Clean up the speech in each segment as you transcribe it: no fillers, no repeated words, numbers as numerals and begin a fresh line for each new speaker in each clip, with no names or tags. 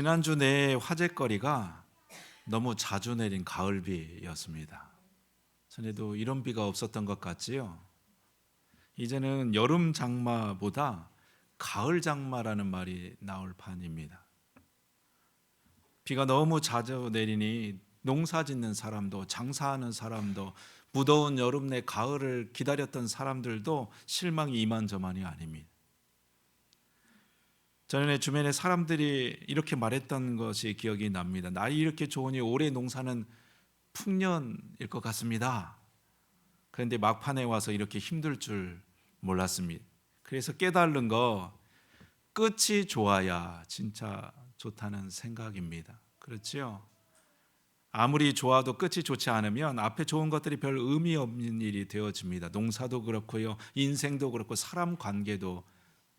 지난주 내 화제거리가 너무 자주 내린 가을비였습니다. 전에도 이런 비가 없었던 것 같지요. 이제는 여름 장마보다 가을 장마라는 말이 나올 판입니다. 비가 너무 자주 내리니 농사 짓는 사람도 장사하는 사람도 무더운 여름 내 가을을 기다렸던 사람들도 실망이 이만저만이 아닙니다. 저는 주변에 사람들이 이렇게 말했던 것이 기억이 납니다. 날이 이렇게 좋으니 올해 농사는 풍년일 것 같습니다. 그런데 막판에 와서 이렇게 힘들 줄 몰랐습니다. 그래서 깨달은 거, 끝이 좋아야 진짜 좋다는 생각입니다. 그렇지요? 아무리 좋아도 끝이 좋지 않으면 앞에 좋은 것들이 별 의미 없는 일이 되어집니다. 농사도 그렇고요, 인생도 그렇고 사람 관계도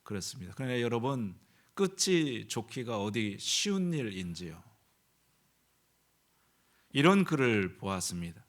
그렇습니다. 그러나 여러분, 끝이 좋기가 어디 쉬운 일인지요. 이런 글을 보았습니다.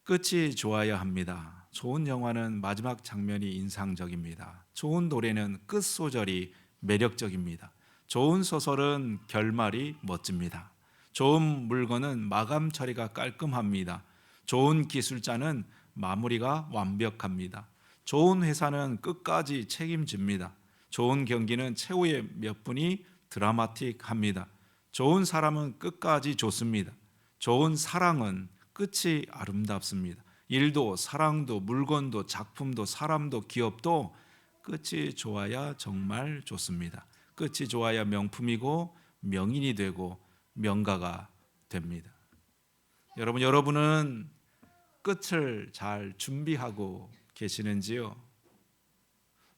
끝이 좋아야 합니다. 좋은 영화는 마지막 장면이 인상적입니다. 좋은 노래는 끝 소절이 매력적입니다. 좋은 소설은 결말이 멋집니다. 좋은 물건은 마감 처리가 깔끔합니다. 좋은 기술자는 마무리가 완벽합니다. 좋은 회사는 끝까지 책임집니다. 좋은 경기는 최후의 몇 분이 드라마틱합니다. 좋은 사람은 끝까지 좋습니다. 좋은 사랑은 끝이 아름답습니다. 일도 사랑도 물건도 작품도 사람도 기업도 끝이 좋아야 정말 좋습니다. 끝이 좋아야 명품이고 명인이 되고 명가가 됩니다. 여러분은 끝을 잘 준비하고 계시는지요?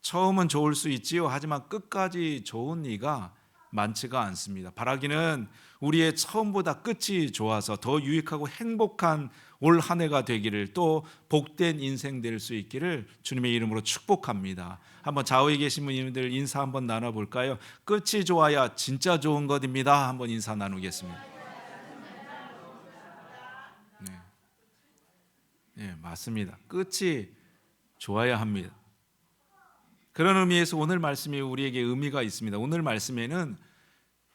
처음은 좋을 수 있지요. 하지만 끝까지 좋은 이가 많지가 않습니다. 바라기는 우리의 처음보다 끝이 좋아서 더 유익하고 행복한 올 한 해가 되기를, 또 복된 인생 될 수 있기를 주님의 이름으로 축복합니다. 한번 좌우에 계신 분들 인사 한번 나눠볼까요? 끝이 좋아야 진짜 좋은 것입니다. 한번 인사 나누겠습니다. 네, 맞습니다. 끝이 좋아야 합니다. 그런 의미에서 오늘 말씀이 우리에게 의미가 있습니다. 오늘 말씀에는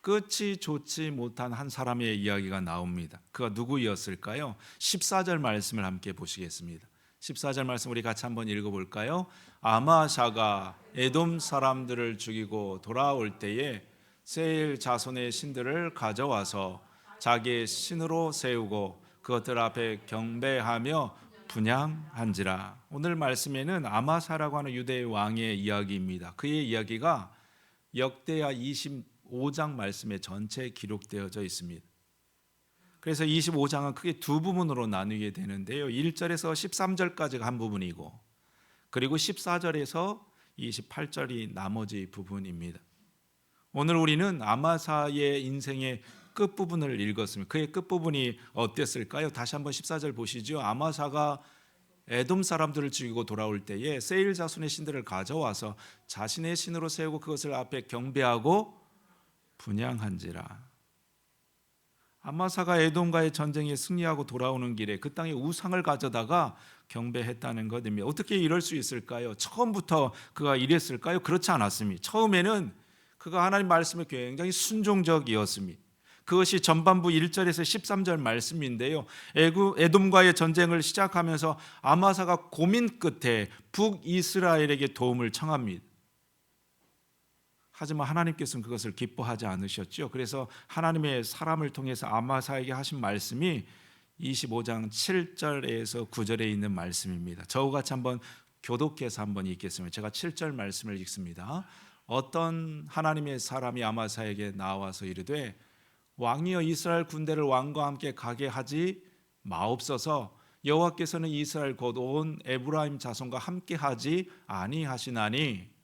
끝이 좋지 못한 한 사람의 이야기가 나옵니다. 그가 누구였을까요? 14절 말씀을 함께 보시겠습니다. 14절 말씀 우리 같이 한번 읽어볼까요? 아마샤가 에돔 사람들을 죽이고 돌아올 때에 세일 자손의 신들을 가져와서 자기의 신으로 세우고 그것들 앞에 경배하며 분향한지라. 오늘 말씀에는 아마사라고 하는 유대 왕의 이야기입니다. 그의 이야기가 역대하 25장 말씀에 전체 기록되어져 있습니다. 그래서 25장은 크게 두 부분으로 나누게 되는데요, 1절에서 13절까지가 한 부분이고, 그리고 14절에서 28절이 나머지 부분입니다. 오늘 우리는 아마사의 인생의 끝부분을 읽었습니다. 그의 끝부분이 어땠을까요? 다시 한번 14절 보시죠. 아마사가 에돔 사람들을 죽이고 돌아올 때에 세일 자손의 신들을 가져와서 자신의 신으로 세우고 그것을 앞에 경배하고 분향한지라. 아마사가 에돔과의 전쟁에 승리하고 돌아오는 길에 그 땅에 우상을 가져다가 경배했다는 것입니다. 어떻게 이럴 수 있을까요? 처음부터 그가 이랬을까요? 그렇지 않았습니다. 처음에는 그가 하나님 말씀에 굉장히 순종적이었습니다. 그것이 전반부 1절에서 13절 말씀인데요, 에돔과의 전쟁을 시작하면서 아마사가 고민 끝에 북이스라엘에게 도움을 청합니다. 하지만 하나님께서는 그것을 기뻐하지 않으셨죠. 그래서 하나님의 사람을 통해서 아마사에게 하신 말씀이 25장 7절에서 9절에 있는 말씀입니다. 저와 같이 한번 교독해서 한번 읽겠습니다. 제가 7절 말씀을 읽습니다. 어떤 하나님의 사람이 아마사에게 나와서 이르되 왕이여 이스라엘 군대를 왕과 함께 가게 하지 마옵소서. 여호와께서는 이스라엘 곧 온 에브라임 자손과 함께 하지 아니하시나니.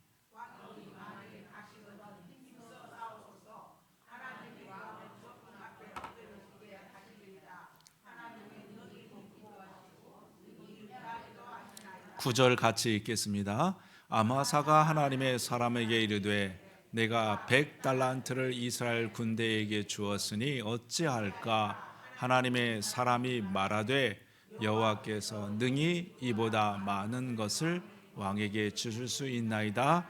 구절 같이 읽겠습니다. 아마사가 하나님의 사람에게 이르되 내가 100달란트를 이스라엘 군대에게 주었으니 어찌할까? 하나님의 사람이 말하되 여호와께서 능히 이보다 많은 것을 왕에게 주실 수 있나이다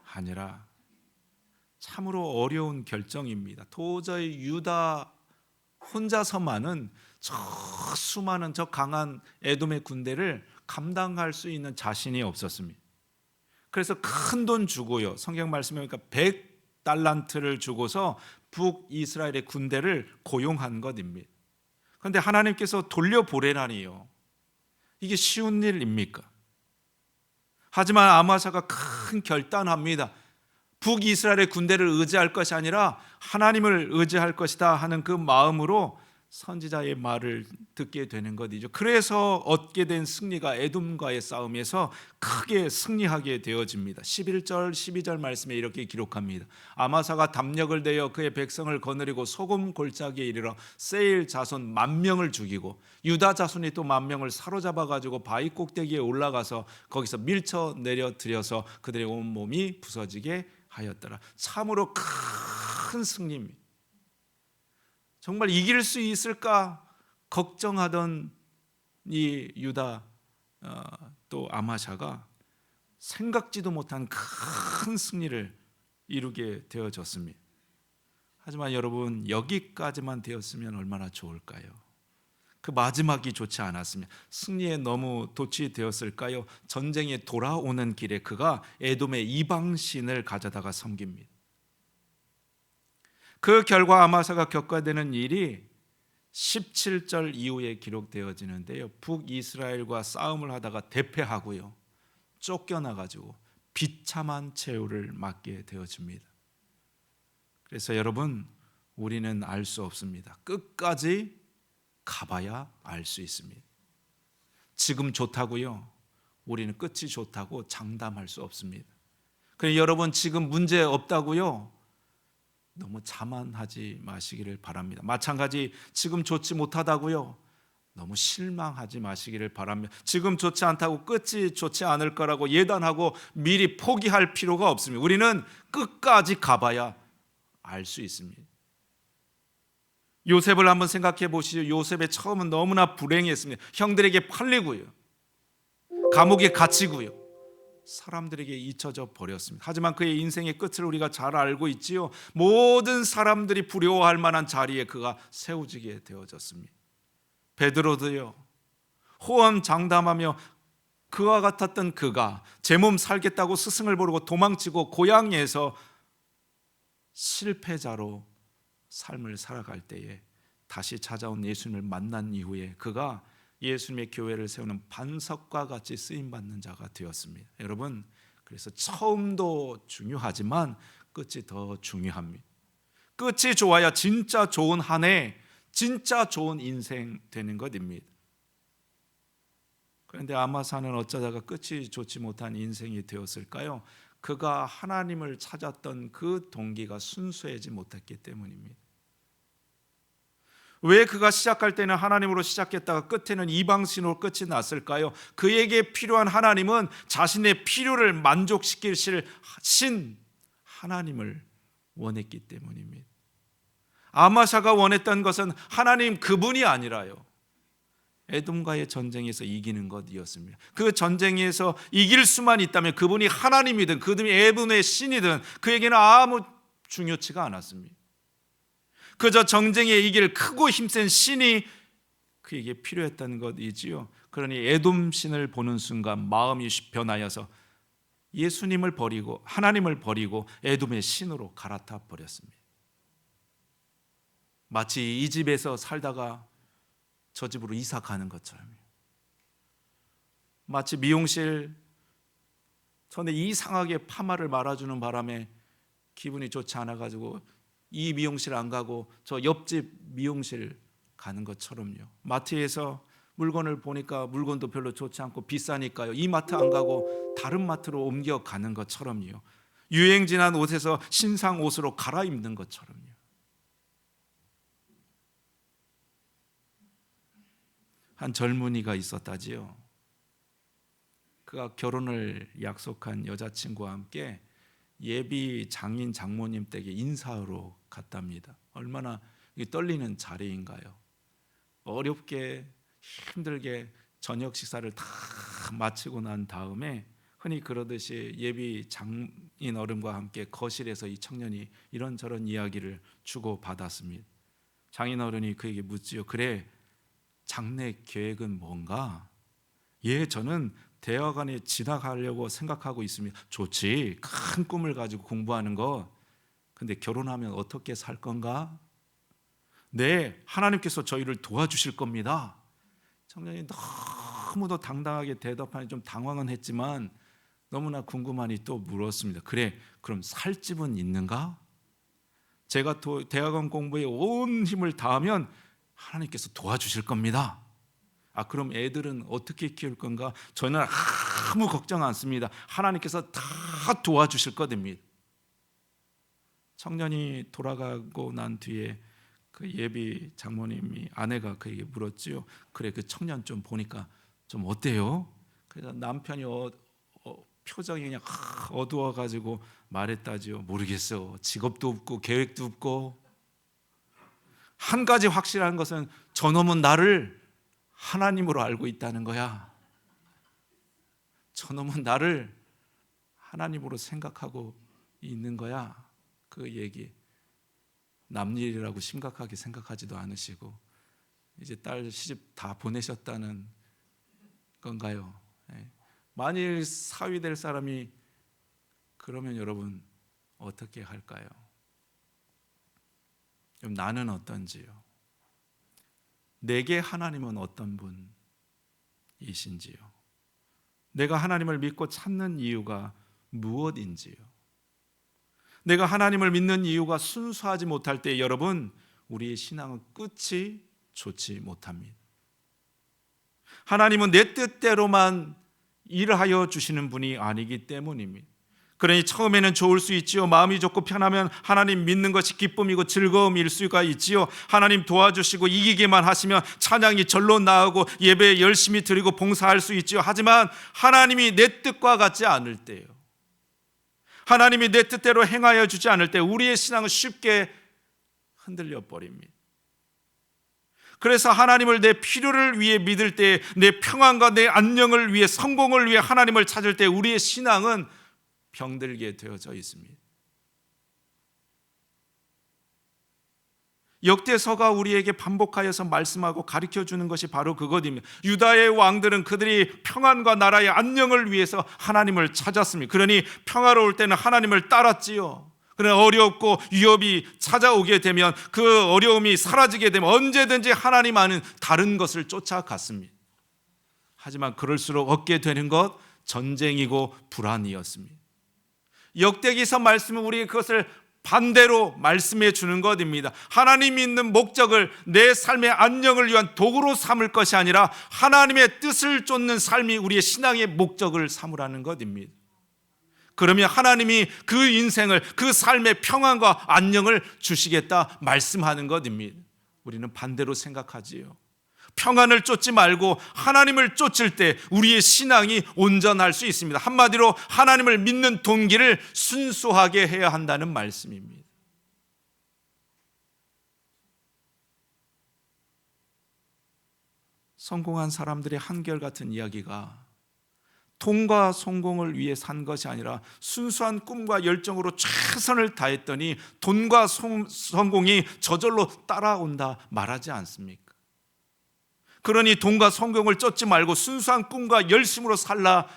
하니라. 참으로 어려운 결정입니다. 도저히 유다 혼자서만은 저 수많은 저 강한 에돔의 군대를 감당할 수 있는 자신이 없었습니다. 그래서 큰 돈 주고요. 성경 말씀에 보니까 100달란트를 주고서 북이스라엘의 군대를 고용한 것입니다. 그런데 하나님께서 돌려보내라니요. 이게 쉬운 일입니까? 하지만 아마사가 큰 결단합니다. 북이스라엘의 군대를 의지할 것이 아니라 하나님을 의지할 것이다 하는 그 마음으로 선지자의 말을 듣게 되는 것이죠. 그래서 얻게 된 승리가 에돔과의 싸움에서 크게 승리하게 되어집니다. 11절 12절 말씀에 이렇게 기록합니다. 아마사가 담력을 내어 그의 백성을 거느리고 소금 골짜기에 이르러 세일 자손 10,000명을 죽이고 유다 자손이 또 10,000명을 사로잡아 가지고 바위 꼭대기에 올라가서 거기서 밀쳐 내려들여서 그들의 온몸이 부서지게 하였더라. 참으로 큰 승리입니다. 정말 이길 수 있을까 걱정하던 이 유다 또 아마샤가 생각지도 못한 큰 승리를 이루게 되어졌습니다. 하지만 여러분, 여기까지만 되었으면 얼마나 좋을까요? 그 마지막이 좋지 않았으면, 승리에 너무 도취되었을까요? 전쟁에 돌아오는 길에 그가 에돔의 이방신을 가져다가 섬깁니다. 그 결과 아마사가 겪어야 되는 일이 17절 이후에 기록되어지는데요. 북이스라엘과 싸움을 하다가 대패하고요, 쫓겨나가지고 비참한 최후를 맞게 되어집니다. 그래서 여러분, 우리는 알 수 없습니다. 끝까지 가봐야 알 수 있습니다. 지금 좋다고요, 우리는 끝이 좋다고 장담할 수 없습니다. 그래서 여러분, 지금 문제 없다고요, 너무 자만하지 마시기를 바랍니다. 마찬가지 지금 좋지 못하다고요, 너무 실망하지 마시기를 바랍니다. 지금 좋지 않다고 끝이 좋지 않을 거라고 예단하고 미리 포기할 필요가 없습니다. 우리는 끝까지 가봐야 알 수 있습니다. 요셉을 한번 생각해 보시죠. 요셉의 처음은 너무나 불행했습니다. 형들에게 팔리고요, 감옥에 갇히고요, 사람들에게 잊혀져 버렸습니다. 하지만 그의 인생의 끝을 우리가 잘 알고 있지요. 모든 사람들이 부러워할 만한 자리에 그가 세워지게 되어졌습니다. 베드로도요, 호언장담하며 그와 같았던 그가 제 몸 살겠다고 스승을 부르고 도망치고 고향에서 실패자로 삶을 살아갈 때에 다시 찾아온 예수님을 만난 이후에 그가 예수님의 교회를 세우는 반석과 같이 쓰임받는 자가 되었습니다. 여러분, 그래서 처음도 중요하지만 끝이 더 중요합니다. 끝이 좋아야 진짜 좋은 한 해, 진짜 좋은 인생 되는 것입니다. 그런데 아마사는 어쩌다가 끝이 좋지 못한 인생이 되었을까요? 그가 하나님을 찾았던 그 동기가 순수하지 못했기 때문입니다. 왜 그가 시작할 때는 하나님으로 시작했다가 끝에는 이방신으로 끝이 났을까요? 그에게 필요한 하나님은 자신의 필요를 만족시킬 신 하나님을 원했기 때문입니다. 아마샤가 원했던 것은 하나님 그분이 아니라요, 에돔과의 전쟁에서 이기는 것이었습니다. 그 전쟁에서 이길 수만 있다면 그분이 하나님이든 그분이 에돔의 신이든 그에게는 아무 중요치가 않았습니다. 그저 전쟁에 이길 크고 힘센 신이 그에게 필요했던 것이지요. 그러니 에돔 신을 보는 순간 마음이 변하여서 예수님을 버리고 하나님을 버리고 에돔의 신으로 갈아타 버렸습니다. 마치 이 집에서 살다가 저 집으로 이사 가는 것처럼요. 마치 미용실 전에 이상하게 파마를 말아주는 바람에 기분이 좋지 않아가지고 이 미용실 안 가고 저 옆집 미용실 가는 것처럼요. 마트에서 물건을 보니까 물건도 별로 좋지 않고 비싸니까요, 이 마트 안 가고 다른 마트로 옮겨가는 것처럼요. 유행 지난 옷에서 신상 옷으로 갈아입는 것처럼요. 한 젊은이가 있었다지요. 그가 결혼을 약속한 여자친구와 함께 예비 장인 장모님 댁에 인사하러 갔답니다. 얼마나 떨리는 자리인가요? 어렵게 힘들게 저녁 식사를 다 마치고 난 다음에 흔히 그러듯이 예비 장인 어른과 함께 거실에서 이 청년이 이런저런 이야기를 주고받았습니다. 장인 어른이 그에게 묻지요. 그래, 장래 계획은 뭔가? 예, 저는 대학원에 진학하려고 생각하고 있습니다. 좋지, 큰 꿈을 가지고 공부하는 거. 근데 결혼하면 어떻게 살 건가? 네, 하나님께서 저희를 도와주실 겁니다. 청년이 너무도 당당하게 대답하니 좀 당황은 했지만 너무나 궁금하니 또 물었습니다. 그래, 그럼 살 집은 있는가? 제가 대학원 공부에 온 힘을 다하면 하나님께서 도와주실 겁니다. 아, 그럼 애들은 어떻게 키울 건가? 저는 아무 걱정 않습니다. 하나님께서 다 도와주실 겁니다. 청년이 돌아가고 난 뒤에 그 예비 장모님이 아내가 그에게 물었지요. 그래, 그 청년 좀 보니까 좀 어때요? 그래서 남편이 표정이 그냥 어두워가지고 말했다지요. 모르겠어. 직업도 없고 계획도 없고. 한 가지 확실한 것은 저놈은 나를 하나님으로 알고 있다는 거야. 저놈은 나를 하나님으로 생각하고 있는 거야. 그 얘기. 남일이라고 심각하게 생각하지도 않으시고 이제 딸 시집 다 보내셨다는 건가요? 만일 사위 될 사람이 그러면 여러분 어떻게 할까요? 그럼 나는 어떤지요? 내게 하나님은 어떤 분이신지요? 내가 하나님을 믿고 찾는 이유가 무엇인지요? 내가 하나님을 믿는 이유가 순수하지 못할 때 여러분, 우리의 신앙은 끝이 좋지 못합니다. 하나님은 내 뜻대로만 일하여 주시는 분이 아니기 때문입니다. 그러니 처음에는 좋을 수 있지요. 마음이 좋고 편하면 하나님 믿는 것이 기쁨이고 즐거움일 수가 있지요. 하나님 도와주시고 이기게만 하시면 찬양이 절로 나오고 예배 열심히 드리고 봉사할 수 있지요. 하지만 하나님이 내 뜻과 같지 않을 때요, 하나님이 내 뜻대로 행하여 주지 않을 때 우리의 신앙은 쉽게 흔들려 버립니다. 그래서 하나님을 내 필요를 위해 믿을 때, 내 평안과 내 안녕을 위해, 성공을 위해 하나님을 찾을 때 우리의 신앙은 병들게 되어져 있습니다. 역대서가 우리에게 반복하여서 말씀하고 가르쳐주는 것이 바로 그것입니다. 유다의 왕들은 그들이 평안과 나라의 안녕을 위해서 하나님을 찾았습니다. 그러니 평화로울 때는 하나님을 따랐지요. 그러나 어렵고 위협이 찾아오게 되면, 그 어려움이 사라지게 되면 언제든지 하나님 아닌 다른 것을 쫓아갔습니다. 하지만 그럴수록 얻게 되는 것, 전쟁이고 불안이었습니다. 역대기서 말씀은 우리에게 그것을 반대로 말씀해 주는 것입니다. 하나님이 있는 목적을 내 삶의 안녕을 위한 도구로 삼을 것이 아니라 하나님의 뜻을 쫓는 삶이 우리의 신앙의 목적을 삼으라는 것입니다. 그러면 하나님이 그 인생을, 그 삶의 평안과 안녕을 주시겠다 말씀하는 것입니다. 우리는 반대로 생각하지요. 평안을 쫓지 말고 하나님을 쫓을 때 우리의 신앙이 온전할 수 있습니다. 한마디로 하나님을 믿는 동기를 순수하게 해야 한다는 말씀입니다. 성공한 사람들의 한결같은 이야기가 돈과 성공을 위해 산 것이 아니라 순수한 꿈과 열정으로 최선을 다했더니 돈과 성공이 저절로 따라온다 말하지 않습니까? 그러니 돈과 성공을 쫓지 말고 순수한 꿈과 열심으로 살라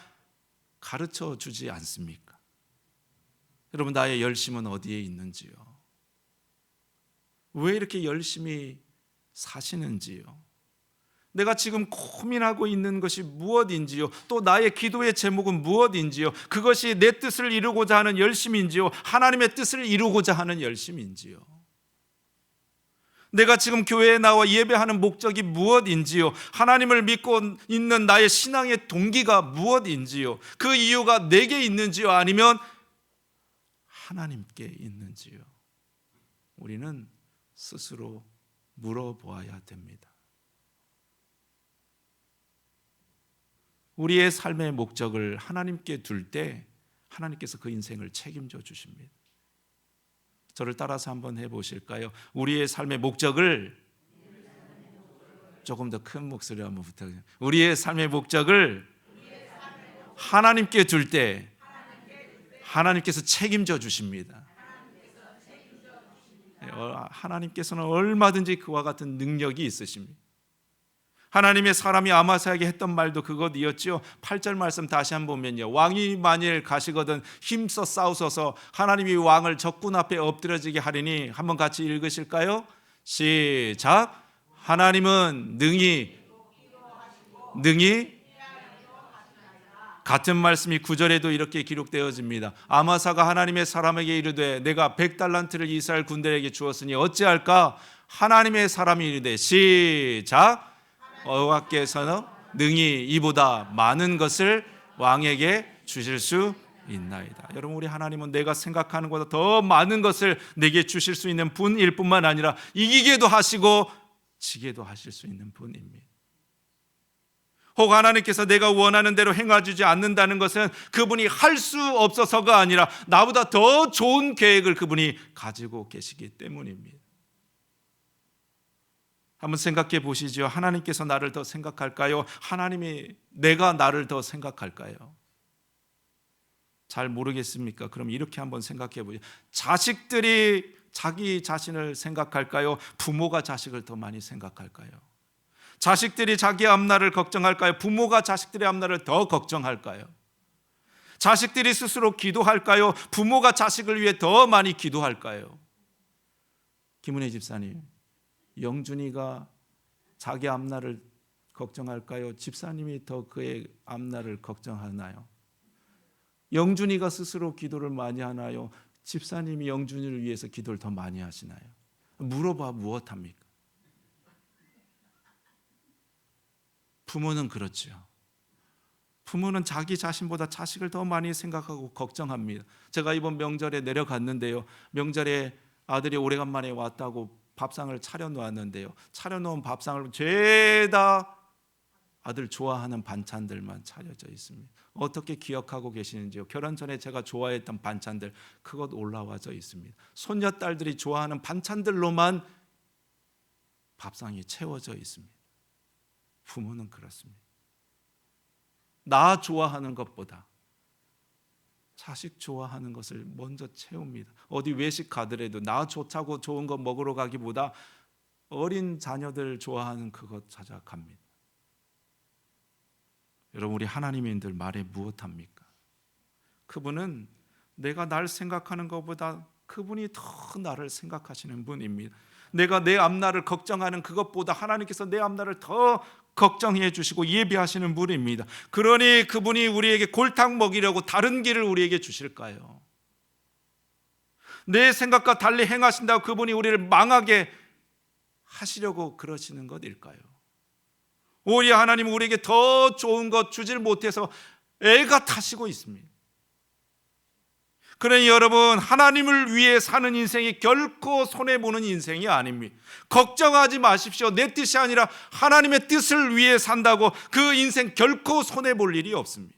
가르쳐 주지 않습니까? 여러분, 나의 열심은 어디에 있는지요? 왜 이렇게 열심히 사시는지요? 내가 지금 고민하고 있는 것이 무엇인지요? 또 나의 기도의 제목은 무엇인지요? 그것이 내 뜻을 이루고자 하는 열심인지요? 하나님의 뜻을 이루고자 하는 열심인지요? 내가 지금 교회에 나와 예배하는 목적이 무엇인지요? 하나님을 믿고 있는 나의 신앙의 동기가 무엇인지요? 그 이유가 내게 있는지요? 아니면 하나님께 있는지요? 우리는 스스로 물어보아야 됩니다. 우리의 삶의 목적을 하나님께 둘 때 하나님께서 그 인생을 책임져 주십니다. 저를 따라서 한번 해보실까요? 우리의 삶의 목적을, 조금 더 큰 목소리로 한번 부탁드립니다. 우리의 삶의 목적을 하나님께 둘 때 하나님께서 책임져 주십니다. 하나님께서는 얼마든지 그와 같은 능력이 있으십니다. 하나님의 사람이 아마사에게 했던 말도 그것이었죠. 8절 말씀 다시 한번 보면요, 왕이 만일 가시거든 힘써 싸우소서 하나님이 왕을 적군 앞에 엎드려지게 하리니. 한번 같이 읽으실까요? 시작. 하나님은 능히 같은 말씀이 9절에도 이렇게 기록되어집니다. 아마사가 하나님의 사람에게 이르되 내가 100달란트를 이스라엘 군대에게 주었으니 어찌할까? 하나님의 사람이 이르되 시작. 여호와께서는 능히 이보다 많은 것을 왕에게 주실 수 있나이다. 여러분, 우리 하나님은 내가 생각하는 것보다 더 많은 것을 내게 주실 수 있는 분일 뿐만 아니라 이기게도 하시고 지게도 하실 수 있는 분입니다. 혹 하나님께서 내가 원하는 대로 행해주지 않는다는 것은 그분이 할 수 없어서가 아니라 나보다 더 좋은 계획을 그분이 가지고 계시기 때문입니다. 한번 생각해 보시죠. 하나님께서 나를 더 생각할까요? 하나님이 내가 나를 더 생각할까요? 잘 모르겠습니까? 그럼 이렇게 한번 생각해 보죠. 자식들이 자기 자신을 생각할까요? 부모가 자식을 더 많이 생각할까요? 자식들이 자기 앞날을 걱정할까요? 부모가 자식들의 앞날을 더 걱정할까요? 자식들이 스스로 기도할까요? 부모가 자식을 위해 더 많이 기도할까요? 김은혜 집사님, 영준이가 자기 앞날을 걱정할까요? 집사님이 더 그의 앞날을 걱정하나요? 영준이가 스스로 기도를 많이 하나요? 집사님이 영준이를 위해서 기도를 더 많이 하시나요? 물어봐 무엇합니까? 부모는 그렇죠. 부모는 자기 자신보다 자식을 더 많이 생각하고 걱정합니다. 제가 이번 명절에 내려갔는데요, 명절에 아들이 오래간만에 왔다고 밥상을 차려놓았는데요, 차려놓은 밥상을 죄다 아들 좋아하는 반찬들만 차려져 있습니다. 어떻게 기억하고 계시는지요? 결혼 전에 제가 좋아했던 반찬들 그것 올라와져 있습니다. 손녀딸들이 좋아하는 반찬들로만 밥상이 채워져 있습니다. 부모는 그렇습니다. 나 좋아하는 것보다 자식 좋아하는 것을 먼저 채웁니다. 어디 외식 가더라도 나 좋다고 좋은 거 먹으러 가기보다 어린 자녀들 좋아하는 그것 찾아갑니다. 여러분, 우리 하나님인들 말에 무엇합니까? 그분은 내가 날 생각하는 것보다 그분이 더 나를 생각하시는 분입니다. 내가 내 앞날을 걱정하는 그것보다 하나님께서 내 앞날을 더 걱정해 주시고 예비하시는 분입니다. 그러니 그분이 우리에게 골탕 먹이려고 다른 길을 우리에게 주실까요? 내 생각과 달리 행하신다고 그분이 우리를 망하게 하시려고 그러시는 것일까요? 오히려 하나님은 우리에게 더 좋은 것 주질 못해서 애가 타시고 있습니다. 그러니 여러분, 하나님을 위해 사는 인생이 결코 손해보는 인생이 아닙니다. 걱정하지 마십시오. 내 뜻이 아니라 하나님의 뜻을 위해 산다고 그 인생 결코 손해볼 일이 없습니다.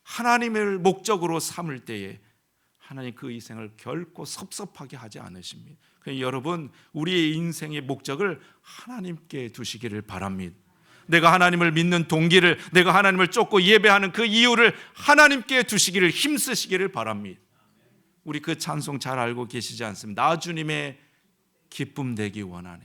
하나님을 목적으로 삼을 때에 하나님 그 인생을 결코 섭섭하게 하지 않으십니다. 그러니 여러분, 우리의 인생의 목적을 하나님께 두시기를 바랍니다. 내가 하나님을 믿는 동기를, 내가 하나님을 쫓고 예배하는 그 이유를 하나님께 두시기를 힘쓰시기를 바랍니다. 우리 그 찬송 잘 알고 계시지 않습니까? 나 주님의 기쁨 되기 원하네.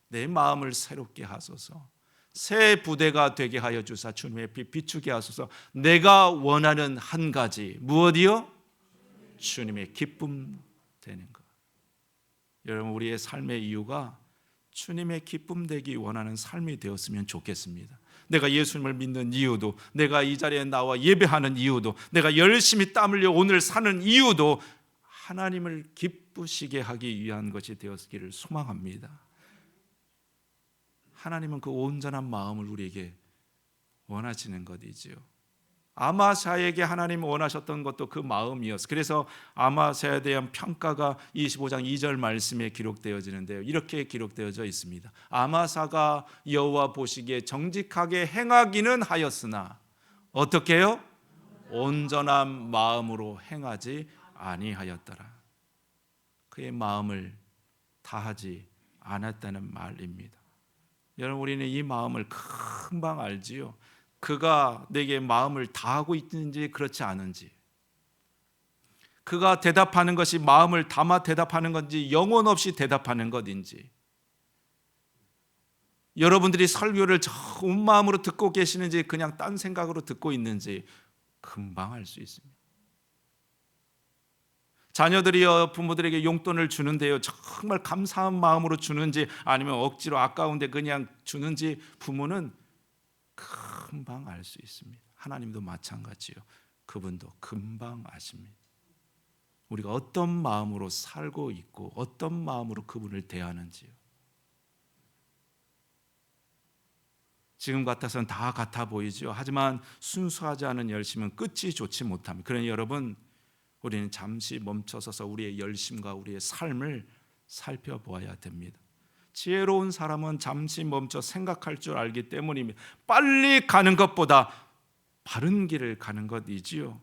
내 마음을 새롭게 하소서. 새 부대가 되게 하여 주사 주님의 빛 비추게 하소서. 내가 원하는 한 가지 무엇이요? 주님의 기쁨 되는 것. 여러분, 우리의 삶의 이유가 주님의 기쁨 되기 원하는 삶이 되었으면 좋겠습니다. 내가 예수님을 믿는 이유도, 내가 이 자리에 나와 예배하는 이유도, 내가 열심히 땀 흘려 오늘 사는 이유도 하나님을 기쁘시게 하기 위한 것이 되었기를 소망합니다. 하나님은 그 온전한 마음을 우리에게 원하시는 것이지요. 아마사에게 하나님 원하셨던 것도 그 마음이었어요. 그래서 아마사에 대한 평가가 25장 2절 말씀에 기록되어지는데요, 이렇게 기록되어져 있습니다. 아마사가 여호와 보시기에 정직하게 행하기는 하였으나 어떻게 해요? 온전한 마음으로 행하지 아니하였더라. 그의 마음을 다하지 않았다는 말입니다. 여러분, 우리는 이 마음을 금방 알지요. 그가 내게 마음을 다하고 있는지 그렇지 않은지, 그가 대답하는 것이 마음을 담아 대답하는 건지 영혼 없이 대답하는 것인지, 여러분들이 설교를 온 마음으로 듣고 계시는지 그냥 딴 생각으로 듣고 있는지 금방 알 수 있습니다. 자녀들이 부모들에게 용돈을 주는데요, 정말 감사한 마음으로 주는지 아니면 억지로 아까운데 그냥 주는지 부모는 금방 알 수 있습니다. 하나님도 마찬가지요. 그분도 금방 아십니다. 우리가 어떤 마음으로 살고 있고 어떤 마음으로 그분을 대하는지요. 지금 같아서는 다 같아 보이죠. 하지만 순수하지 않은 열심은 끝이 좋지 못합니다. 그러니 여러분, 우리는 잠시 멈춰서서 우리의 열심과 우리의 삶을 살펴보아야 됩니다. 지혜로운 사람은 잠시 멈춰 생각할 줄 알기 때문입니다. 빨리 가는 것보다 바른 길을 가는 것이지요.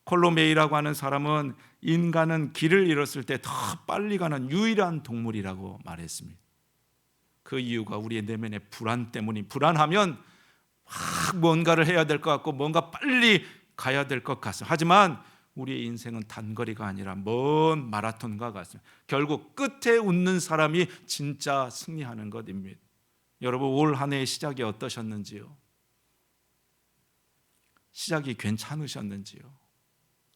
콜로메이라고 하는 사람은 인간은 길을 잃었을 때 더 빨리 가는 유일한 동물이라고 말했습니다. 그 이유가 우리의 내면의 불안 때문이, 불안하면 막 뭔가를 해야 될 것 같고 뭔가 빨리 가야 될 것 같습니다. 하지만 우리의 인생은 단거리가 아니라 먼 마라톤과 같습니다. 결국 끝에 웃는 사람이 진짜 승리하는 것입니다. 여러분, 올 한 해의 시작이 어떠셨는지요? 시작이 괜찮으셨는지요?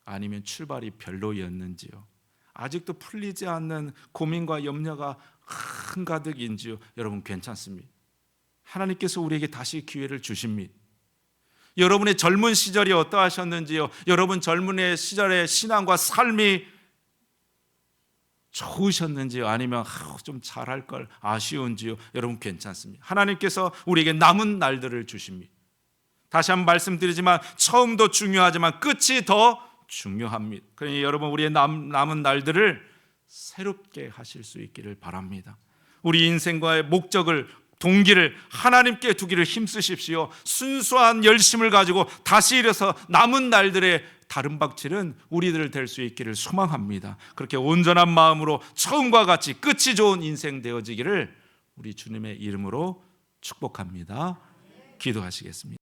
아니면 출발이 별로였는지요? 아직도 풀리지 않는 고민과 염려가 한가득인지요? 여러분, 괜찮습니다. 하나님께서 우리에게 다시 기회를 주십니다. 여러분의 젊은 시절이 어떠하셨는지요? 여러분 젊은 시절의 신앙과 삶이 좋으셨는지요? 아니면 좀 잘할 걸 아쉬운지요? 여러분, 괜찮습니다. 하나님께서 우리에게 남은 날들을 주십니다. 다시 한번 말씀드리지만 처음도 중요하지만 끝이 더 중요합니다. 그러니 여러분, 우리의 남은 날들을 새롭게 하실 수 있기를 바랍니다. 우리 인생과의 목적을, 동기를 하나님께 두기를 힘쓰십시오. 순수한 열심을 가지고 다시 일어서 남은 날들의 다른 박질은 우리들 될 수 있기를 소망합니다. 그렇게 온전한 마음으로 처음과 같이 끝이 좋은 인생 되어지기를 우리 주님의 이름으로 축복합니다. 기도하시겠습니다.